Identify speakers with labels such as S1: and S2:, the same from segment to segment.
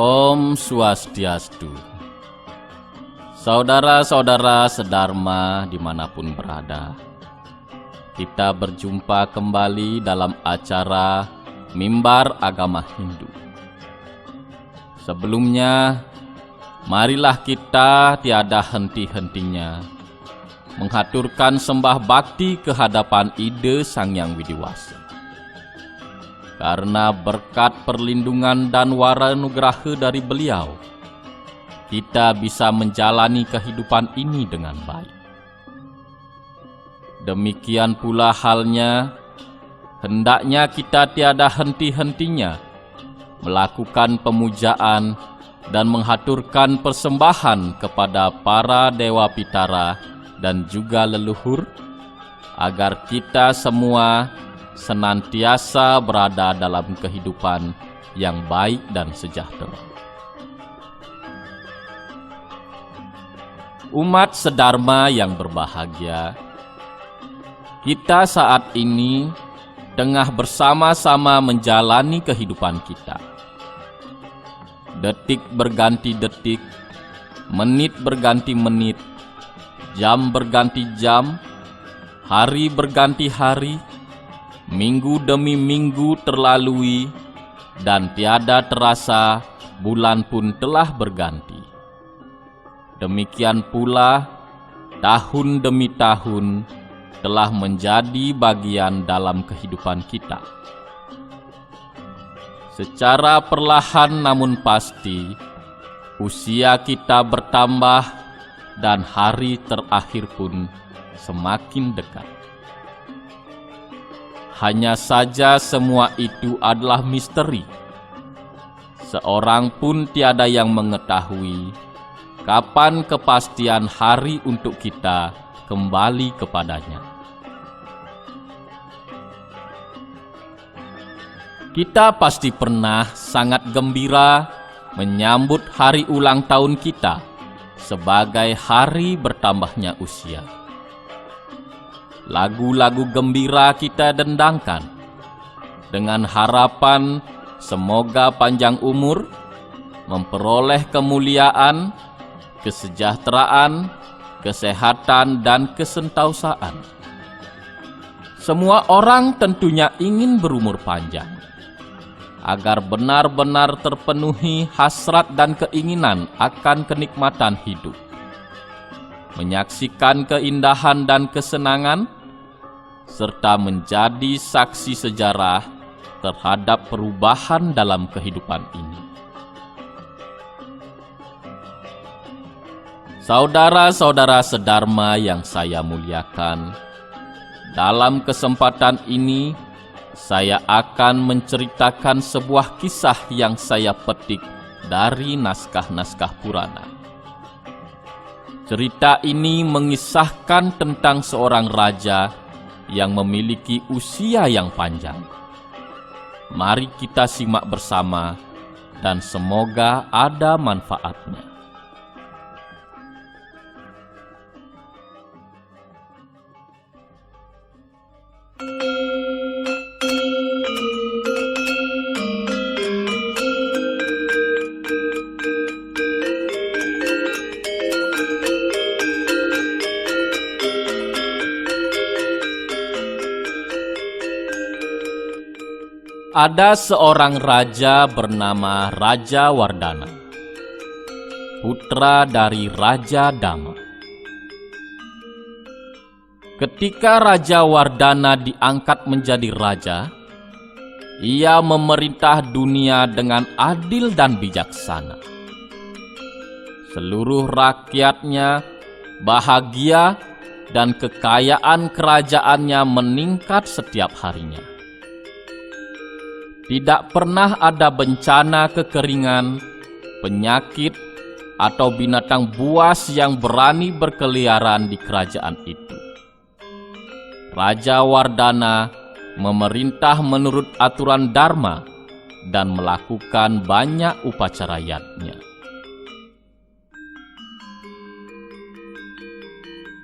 S1: Om Swastiastu. Saudara-saudara sedharma dimanapun berada, kita berjumpa kembali dalam acara Mimbar Agama Hindu. Sebelumnya, marilah kita tiada henti-hentinya menghaturkan sembah bakti kehadapan Ide Sang Hyang Widiwasa. Karena berkat perlindungan dan waranugraha dari beliau, kita bisa menjalani kehidupan ini dengan baik. Demikian pula halnya, hendaknya kita tiada henti-hentinya melakukan pemujaan dan menghaturkan persembahan kepada para dewa pitara dan juga leluhur, agar kita semua senantiasa berada dalam kehidupan yang baik dan sejahtera. Umat sedharma yang berbahagia, kita saat ini tengah bersama-sama menjalani kehidupan kita. Detik berganti detik, menit berganti menit, jam berganti jam, hari berganti hari, minggu demi minggu terlalui, dan tiada terasa bulan pun telah berganti. Demikian pula tahun demi tahun telah menjadi bagian dalam kehidupan kita. Secara perlahan namun pasti, usia kita bertambah dan hari terakhir pun semakin dekat. Hanya saja semua itu adalah misteri. Seorang pun tiada yang mengetahui kapan kepastian hari untuk kita kembali kepadanya. Kita pasti pernah sangat gembira menyambut hari ulang tahun kita sebagai hari bertambahnya usia. Lagu-lagu gembira kita dendangkan dengan harapan semoga panjang umur, memperoleh kemuliaan, kesejahteraan, kesehatan, dan kesentausaan. Semua orang tentunya ingin berumur panjang, agar benar-benar terpenuhi hasrat dan keinginan akan kenikmatan hidup, menyaksikan keindahan dan kesenangan, serta menjadi saksi sejarah terhadap perubahan dalam kehidupan ini. Saudara-saudara sedharma yang saya muliakan, dalam kesempatan ini saya akan menceritakan sebuah kisah yang saya petik dari naskah-naskah Purana. Cerita ini mengisahkan tentang seorang raja yang memiliki usia yang panjang. Mari kita simak bersama dan semoga ada manfaatnya. Ada seorang raja bernama Raja Wardana, putra dari Raja Dama. Ketika Raja Wardana diangkat menjadi raja, ia memerintah dunia dengan adil dan bijaksana. Seluruh rakyatnya bahagia dan kekayaan kerajaannya meningkat setiap harinya. Tidak pernah ada bencana kekeringan, penyakit, atau binatang buas yang berani berkeliaran di kerajaan itu. Raja Wardana memerintah menurut aturan Dharma dan melakukan banyak upacara yajna.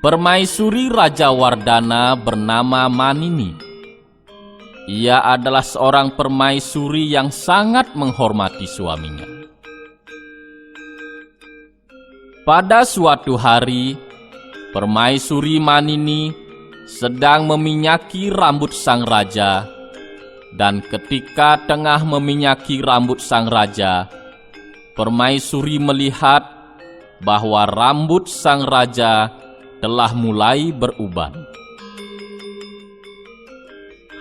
S1: Permaisuri Raja Wardana bernama Manini. Ia adalah seorang permaisuri yang sangat menghormati suaminya. Pada suatu hari, Permaisuri Manini sedang meminyaki rambut sang raja, dan ketika tengah meminyaki rambut sang raja, Permaisuri melihat bahwa rambut sang raja telah mulai beruban.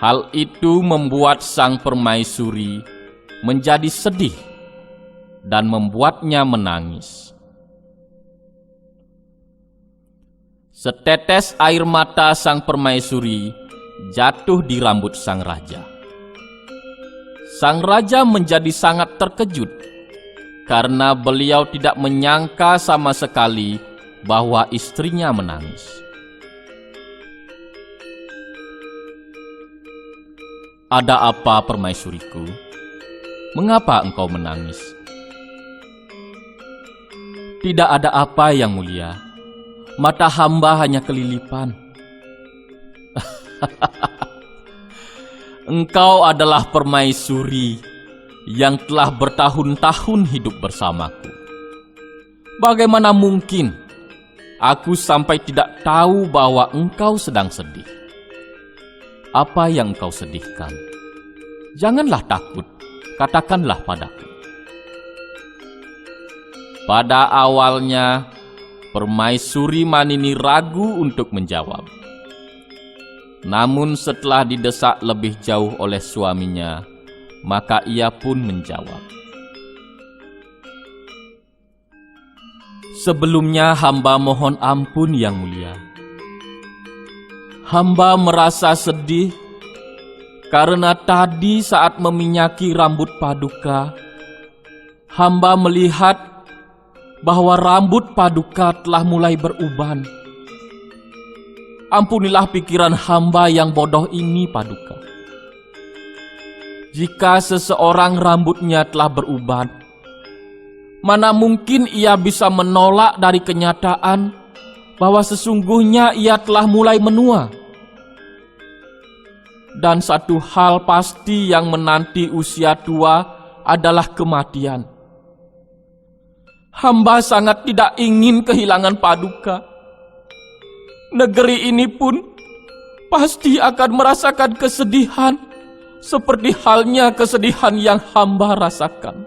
S1: Hal itu membuat sang permaisuri menjadi sedih dan membuatnya menangis. Setetes air mata sang permaisuri jatuh di rambut sang raja. Sang raja menjadi sangat terkejut karena beliau tidak menyangka sama sekali bahwa istrinya menangis. "Ada apa, permaisuriku? Mengapa engkau menangis?" "Tidak ada apa, Yang Mulia. Mata hamba hanya kelilipan." "Engkau adalah permaisuri yang telah bertahun-tahun hidup bersamaku. Bagaimana mungkin aku sampai tidak tahu bahwa engkau sedang sedih? Apa yang engkau sedihkan? Janganlah takut, katakanlah padaku." Pada awalnya, Permaisuri Manini ragu untuk menjawab. Namun setelah didesak lebih jauh oleh suaminya, maka ia pun menjawab. "Sebelumnya hamba mohon ampun, Yang Mulia. Hamba merasa sedih karena tadi saat meminyaki rambut Paduka, hamba melihat bahwa rambut Paduka telah mulai beruban. Ampunilah pikiran hamba yang bodoh ini, Paduka. Jika seseorang rambutnya telah beruban, mana mungkin ia bisa menolak dari kenyataan bahwa sesungguhnya ia telah mulai menua. Dan satu hal pasti yang menanti usia tua adalah kematian. Hamba sangat tidak ingin kehilangan Paduka. Negeri ini pun pasti akan merasakan kesedihan seperti halnya kesedihan yang hamba rasakan."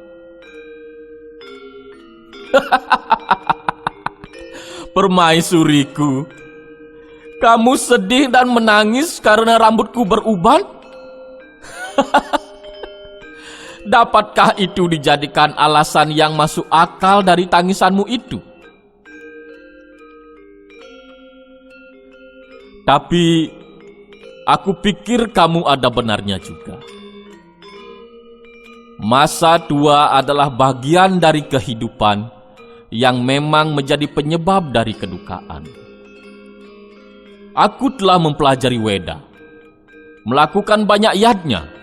S1: "Permaisuriku, kamu sedih dan menangis karena rambutku beruban? Dapatkah itu dijadikan alasan yang masuk akal dari tangisanmu itu? Tapi aku pikir kamu ada benarnya juga. Masa tua adalah bagian dari kehidupan yang memang menjadi penyebab dari kedukaan. Aku telah mempelajari Weda, melakukan banyak yajna,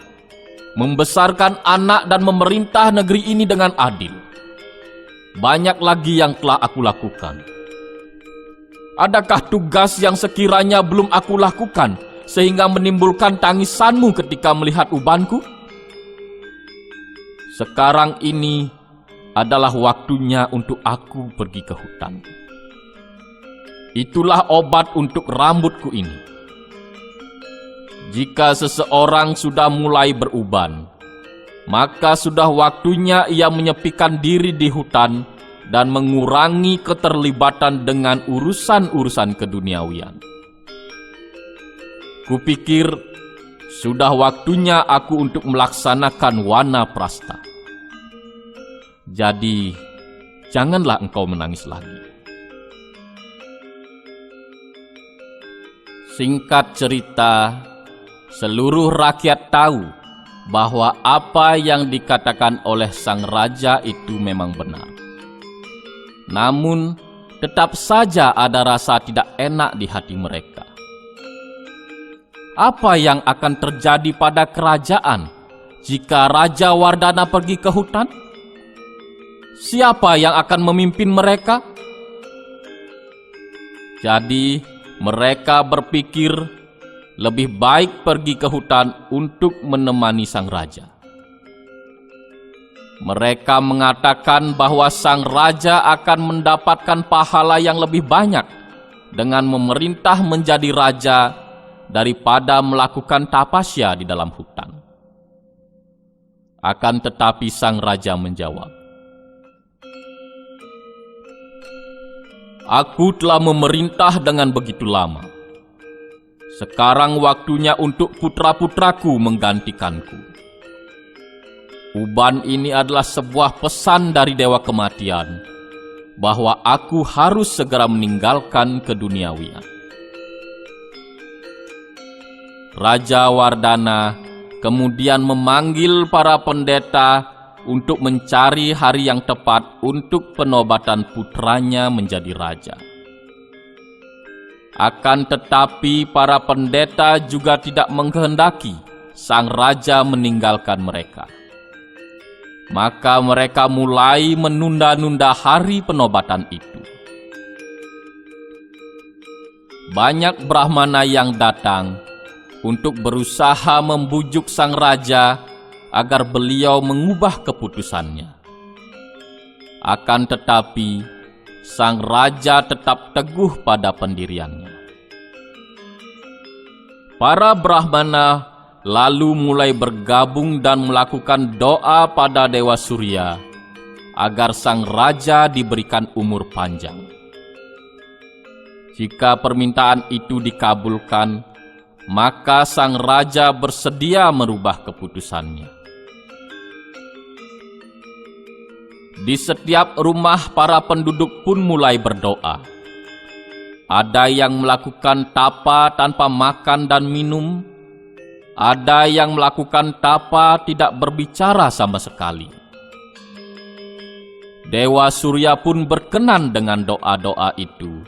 S1: membesarkan anak dan memerintah negeri ini dengan adil. Banyak lagi yang telah aku lakukan. Adakah tugas yang sekiranya belum aku lakukan sehingga menimbulkan tangisanmu ketika melihat ubanku? Sekarang ini adalah waktunya untuk aku pergi ke hutan. Itulah obat untuk rambutku ini. Jika seseorang sudah mulai beruban, maka sudah waktunya ia menyepikan diri di hutan dan mengurangi keterlibatan dengan urusan-urusan keduniawian. Kupikir sudah waktunya aku untuk melaksanakan wanaprastha. Jadi, janganlah engkau menangis lagi." Singkat cerita, seluruh rakyat tahu bahwa apa yang dikatakan oleh sang raja itu memang benar. Namun, tetap saja ada rasa tidak enak di hati mereka. Apa yang akan terjadi pada kerajaan jika Raja Wardana pergi ke hutan? Siapa yang akan memimpin mereka? Jadi, mereka berpikir lebih baik pergi ke hutan untuk menemani sang raja. Mereka mengatakan bahwa sang raja akan mendapatkan pahala yang lebih banyak dengan memerintah menjadi raja daripada melakukan tapasya di dalam hutan. Akan tetapi sang raja menjawab, "Aku telah memerintah dengan begitu lama. Sekarang waktunya untuk putra-putraku menggantikanku. Uban ini adalah sebuah pesan dari Dewa Kematian, bahwa aku harus segera meninggalkan keduniawian." Raja Wardana kemudian memanggil para pendeta untuk mencari hari yang tepat untuk penobatan putranya menjadi raja. Akan tetapi para pendeta juga tidak mengkehendaki sang raja meninggalkan mereka. Maka mereka mulai menunda-nunda hari penobatan itu. Banyak Brahmana yang datang untuk berusaha membujuk sang raja agar beliau mengubah keputusannya. Akan tetapi sang raja tetap teguh pada pendiriannya. Para Brahmana lalu mulai bergabung dan melakukan doa pada Dewa Surya agar sang raja diberikan umur panjang. Jika permintaan itu dikabulkan, maka sang raja bersedia merubah keputusannya. Di setiap rumah para penduduk pun mulai berdoa. Ada yang melakukan tapa tanpa makan dan minum, ada yang melakukan tapa tidak berbicara sama sekali. Dewa Surya pun berkenan dengan doa-doa itu,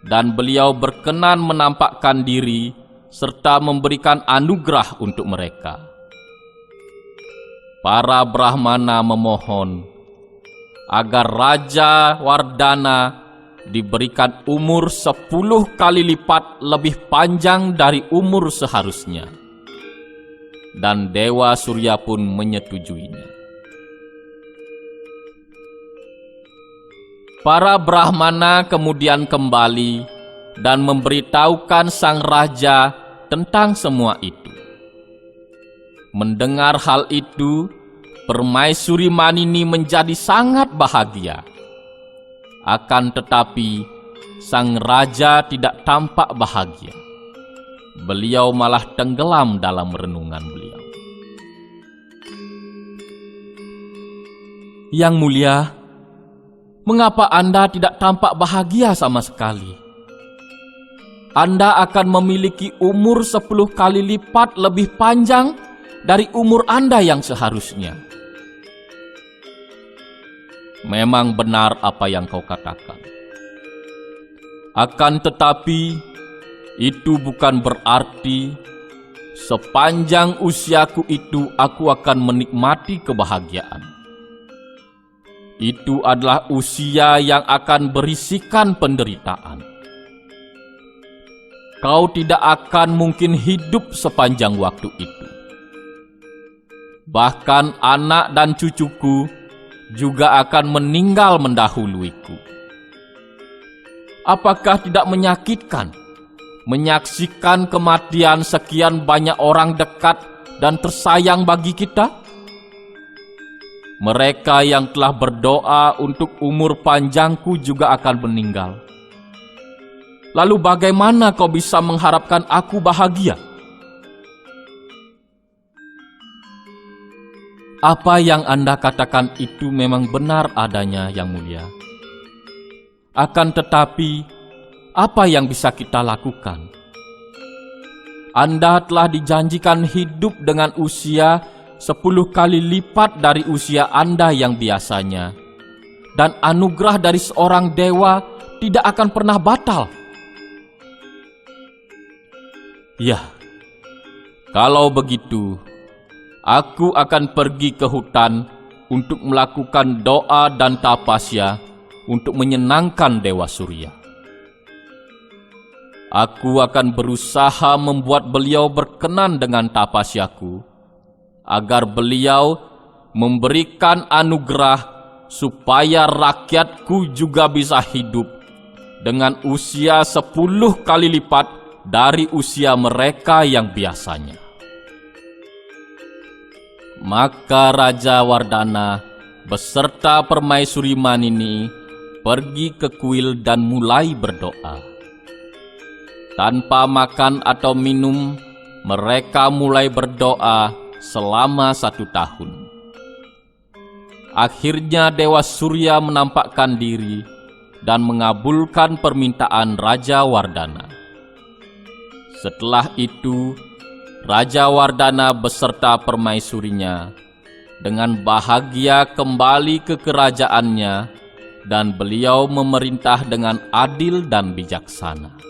S1: dan beliau berkenan menampakkan diri serta memberikan anugerah untuk mereka. Para Brahmana memohon agar Raja Wardana diberikan umur 10 kali lipat lebih panjang dari umur seharusnya. Dan Dewa Surya pun menyetujuinya. Para Brahmana kemudian kembali dan memberitahukan sang raja tentang semua itu. Mendengar hal itu, Permaisuri Manini menjadi sangat bahagia. Akan tetapi, sang raja tidak tampak bahagia. Beliau malah tenggelam dalam renungan beliau. "Yang mulia, mengapa Anda tidak tampak bahagia sama sekali? Anda akan memiliki umur 10 kali lipat lebih panjang dari umur Anda yang seharusnya." "Memang benar apa yang kau katakan. Akan tetapi, itu bukan berarti sepanjang usiaku itu aku akan menikmati kebahagiaan. Itu adalah usia yang akan berisikan penderitaan. Kau tidak akan mungkin hidup sepanjang waktu itu. Bahkan anak dan cucuku juga akan meninggal mendahuluiku. Apakah tidak menyakitkan menyaksikan kematian sekian banyak orang dekat dan tersayang bagi kita? Mereka yang telah berdoa untuk umur panjangku juga akan meninggal. Lalu bagaimana kau bisa mengharapkan aku bahagia?" "Apa yang Anda katakan itu memang benar adanya, Yang Mulia. Akan tetapi, apa yang bisa kita lakukan? Anda telah dijanjikan hidup dengan usia 10 kali lipat dari usia Anda yang biasanya, dan anugerah dari seorang dewa tidak akan pernah batal." "Ya, kalau begitu, aku akan pergi ke hutan untuk melakukan doa dan tapasya untuk menyenangkan Dewa Surya. Aku akan berusaha membuat beliau berkenan dengan tapasyaku, agar beliau memberikan anugerah supaya rakyatku juga bisa hidup dengan usia 10 kali lipat dari usia mereka yang biasanya. Maka Raja Wardana beserta Permaisuri Manini pergi ke kuil dan mulai berdoa. Tanpa makan atau minum, mereka mulai berdoa selama 1 tahun. Akhirnya Dewa Surya menampakkan diri dan mengabulkan permintaan Raja Wardana. Setelah itu, Raja Wardana beserta permaisurinya dengan bahagia kembali ke kerajaannya dan beliau memerintah dengan adil dan bijaksana.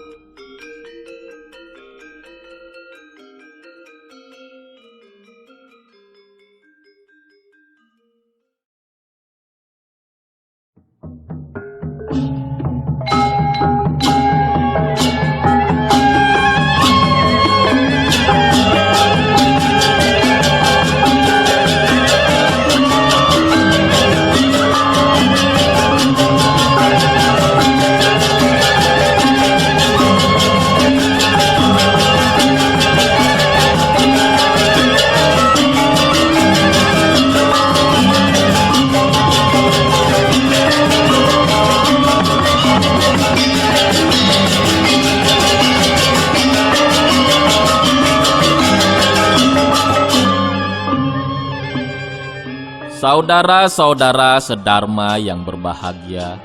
S1: Saudara-saudara sedharma yang berbahagia,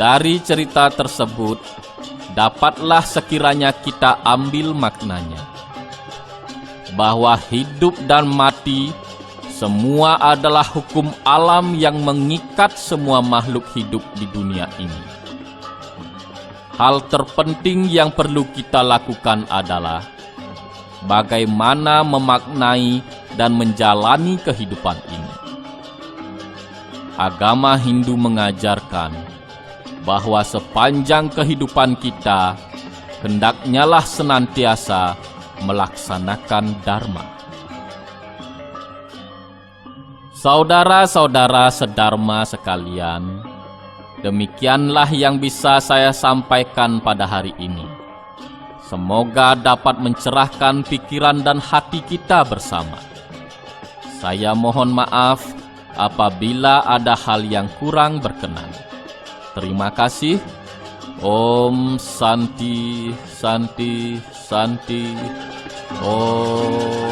S1: dari cerita tersebut dapatlah sekiranya kita ambil maknanya, bahwa hidup dan mati semua adalah hukum alam yang mengikat semua makhluk hidup di dunia ini. Hal terpenting yang perlu kita lakukan adalah bagaimana memaknai dan menjalani kehidupan ini. Agama Hindu mengajarkan bahwa sepanjang kehidupan kita, hendaknyalah senantiasa melaksanakan dharma. Saudara-saudara sedharma sekalian, demikianlah yang bisa saya sampaikan pada hari ini. Semoga dapat mencerahkan pikiran dan hati kita bersama. Saya mohon maaf apabila ada hal yang kurang berkenan. Terima kasih. Om Santi, Santi, Santi. Om.